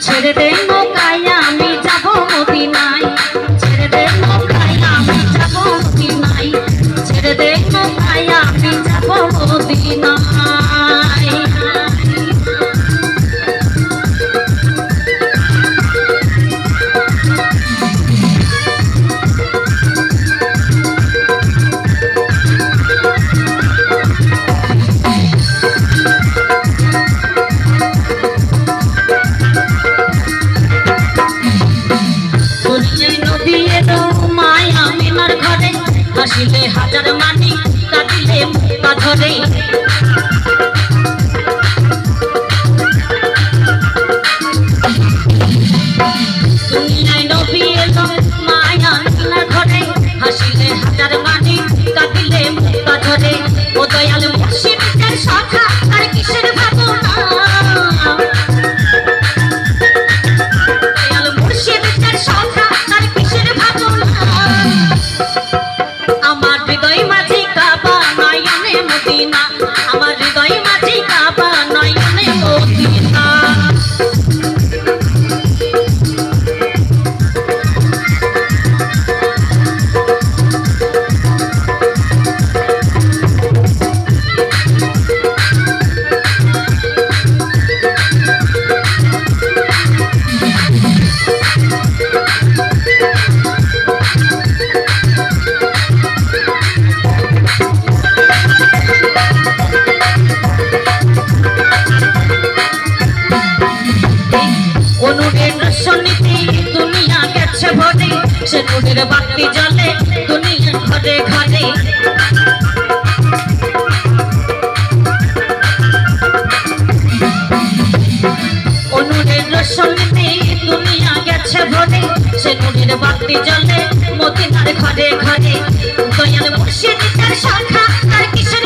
ছেড়ে দে নৌকায় আমি যাব মদিনায়, ছেড়ে দে নৌকায় আমি যাব মদিনায়, ছেড়ে দে নৌকায় আমি যাব মদিনায়। হাসিলে হাজার মানি কাঁদিলে মুক্তা ধরে, দুনিয়ায় নবী এলো মায়া মিনার ঘরে, হাসিলে হাজার মানি কাঁদিলে মুক্তা ধরে। ও দয়াল মুর্শিদের শাখা আর কিসের ভাবনা, দয়াল মুর্শিদের শাখা আর কিসের ভাবনা। আমার হৃদয় মাঝি কাবা নয়নে মদিনা, আমার হৃদয় মাঝি কাবা নয়নে মদিনা। দুনিয়া গেছে ভরে, সে নূরের বাতি জ্বলে দুনিয়া ঘরে ঘরে। নূরের রোশনীতে দুনিয়া গেছে ভরে, সে নূরের বাতি জ্বলে মদিনার ঘরে ঘরে। দয়াল মুর্শিদের শাখা আর কিসের